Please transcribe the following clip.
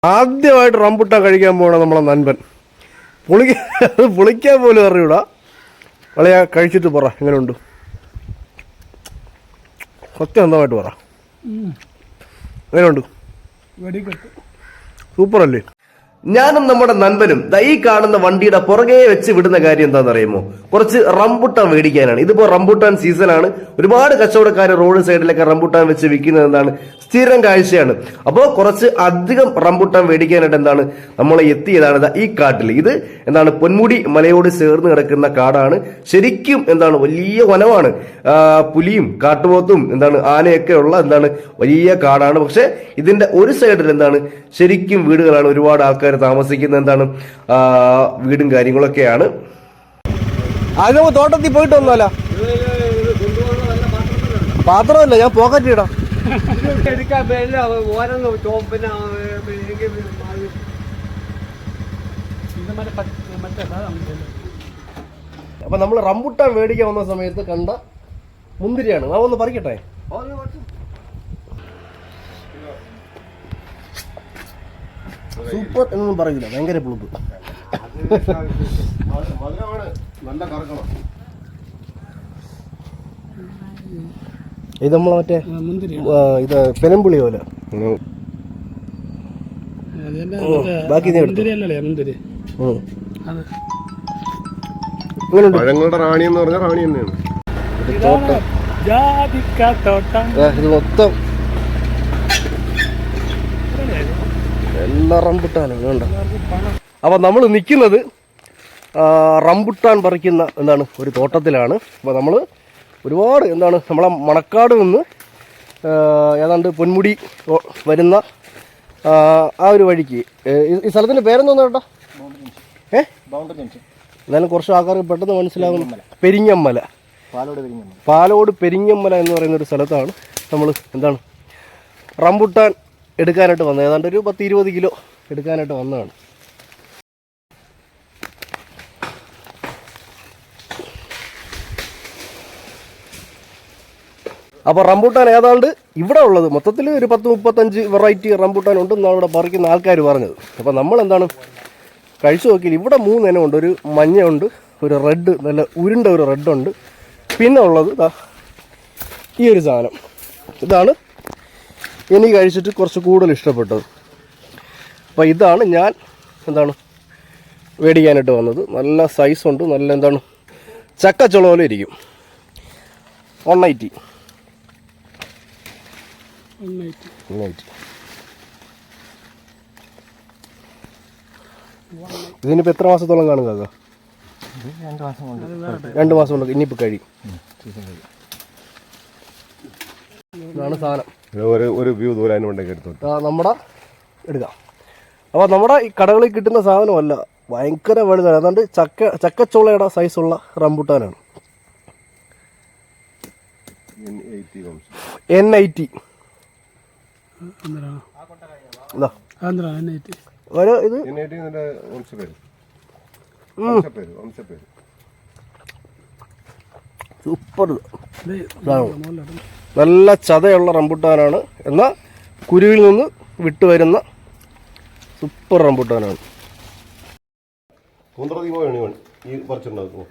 ആദ്യമായിട്ട് റംബുട്ടാൻ കഴിക്കാൻ പോകണം നമ്മളെ നൻപൻ. പൊളിക്കാൻ പോലും അറിയൂടാ. വളയാ കഴിച്ചിട്ട് പറ എങ്ങനെയുണ്ട്, സത്യസന്ധമായിട്ട് പറ എങ്ങനെയുണ്ട്. സൂപ്പർ അല്ലേ? ഞാനും നമ്മുടെ നൻപനും ഈ കാണുന്ന വണ്ടിയുടെ പുറകെ വെച്ച് വിടുന്ന കാര്യം എന്താണെന്ന് അറിയുമോ? കുറച്ച് റംബുട്ടാൻ മേടിക്കാനാണ്. ഇതിപ്പോ റംബുട്ടാൻ സീസണാണ്. ഒരുപാട് കച്ചവടക്കാർ റോഡ് സൈഡിലൊക്കെ റംബുട്ടാൻ വെച്ച് വിൽക്കുന്നത് എന്താണ് സ്ഥിരം കാഴ്ചയാണ്. അപ്പോൾ കുറച്ച് അധികം റംബുട്ടാൻ മേടിക്കാനായിട്ട് എന്താണ് നമ്മൾ എത്തിയതാണ് ഈ കാട്ടിൽ. ഇത് എന്താണ് പൊന്മുടി മലയോട് ചേർന്ന് കിടക്കുന്ന കാടാണ്. ശരിക്കും എന്താണ് വലിയ വനമാണ്. പുലിയും കാട്ടുപോത്തും എന്താണ് ആനയൊക്കെ ഉള്ള എന്താണ് വലിയ കാടാണ്. പക്ഷെ ഇതിന്റെ ഒരു സൈഡിൽ എന്താണ് ശരിക്കും വീടുകളാണ്. ഒരുപാട് ആൾക്കാർ താമസിക്കുന്ന എന്താണ് വീടും കാര്യങ്ങളൊക്കെയാണ്. അത് നമുക്ക് തോട്ടത്തിൽ പോയിട്ട് വന്നാല പാത്രമല്ല, ഞാൻ പോക്കറ്റ് ഇടാം. അപ്പൊ നമ്മൾ റംബുട്ടാൻ മേടിക്കാൻ വന്ന സമയത്ത് കണ്ട മുന്തിരിയാണ്. ഞാൻ ഒന്ന് പറിക്കട്ടെ. സൂപ്പർ എന്നൊന്നും പറയില്ല, ഭയങ്കര പുളിപ്പ്. ഇത് നമ്മളെ മറ്റേ ഇത് പെനമ്പുളി പോലെ. ബാക്കി പഴങ്ങളുടെ റാണി എന്ന് പറഞ്ഞ റാണി തന്നെയാണ് ഇത് മൊത്തം. എല്ലാ റംബുട്ടാനും വേണ്ട. അപ്പൊ നമ്മൾ നിൽക്കുന്നത് റംബുട്ടാൻ പറിക്കുന്ന എന്താണ് ഒരു തോട്ടത്തിലാണ്. അപ്പോൾ നമ്മൾ ഒരുപാട് എന്താണ് നമ്മളെ മണക്കാട് നിന്ന് ഏതാണ്ട് പൊന്മുടി വരുന്ന ആ ഒരു വഴിക്ക് ഈ സ്ഥലത്തിൻ്റെ പേരെന്തോന്നു കേട്ടോ? എന്നാലും കുറച്ച് ആൾക്കാർക്ക് പെട്ടെന്ന് മനസ്സിലാകുന്നു. പെരിങ്ങമ്മല, പാലോട് പെരിങ്ങമ്മല എന്ന് പറയുന്ന ഒരു സ്ഥലത്താണ് നമ്മൾ എന്താണ് റംബുട്ടാൻ എടുക്കാനായിട്ട് വന്നത്. ഏതാണ്ട് ഒരു 10-20 കിലോ എടുക്കാനായിട്ട് വന്നതാണ്. അപ്പോൾ റംബുട്ടാൻ ഏതാണ്ട് ഇവിടെ ഉള്ളത് മൊത്തത്തിൽ ഒരു 10-35 വെറൈറ്റി റംബുട്ടാൻ ഉണ്ടെന്നാണ് ഇവിടെ പറിക്കുന്ന ആൾക്കാർ പറഞ്ഞത്. അപ്പോൾ നമ്മൾ എന്താണ് കഴിച്ചു നോക്കിയാൽ ഇവിടെ 3 ഇനം ഉണ്ട്. ഒരു മഞ്ഞയുണ്ട്, ഒരു റെഡ്, നല്ല ഉരുണ്ട ഒരു റെഡുണ്ട്, പിന്നെ ഉള്ളത് ഈ ഒരു സാധനം. ഇതാണ് എനിക്ക് കഴിച്ചിട്ട് കുറച്ച് കൂടുതൽ ഇഷ്ടപ്പെട്ടത്. അപ്പോൾ ഇതാണ് ഞാൻ എന്താണ് മേടിക്കാനായിട്ട് വന്നത്. നല്ല സൈസുണ്ട്, നല്ല എന്താണ് ചക്കച്ചുള പോലെ ഇരിക്കും. 180. ഇതിനിപ്പോൾ എത്ര മാസത്തോളം കാണുക? 2 മാസം കൊണ്ട് ഇനിയിപ്പോൾ കഴിയും. ഇതാണ് സാധനം. ഒരു വ്യൂ ദൂരാനുണ്ടെങ്കിൽ എടുത്തോട്ടെ നമ്മുടെ എടുക്കാം. അപ്പോൾ നമ്മുടെ ഈ കടകളിൽ കിട്ടുന്ന സാധനമല്ല, ഭയങ്കര വലുതാണ്. അതുകൊണ്ട് ചക്കച്ചുളയുടെ സൈസുള്ള റംബുട്ടാനാണ്. N80. സൂപ്പർ, നല്ല ചതയുള്ള റംബുട്ടാനാണ്. എന്നാൽ കുരുവിൽ നിന്ന് വിട്ടുവരുന്ന സൂപ്പർ റംബുട്ടാനാണ്. ഈ പറിച്ചിട്ടുണ്ടാകും.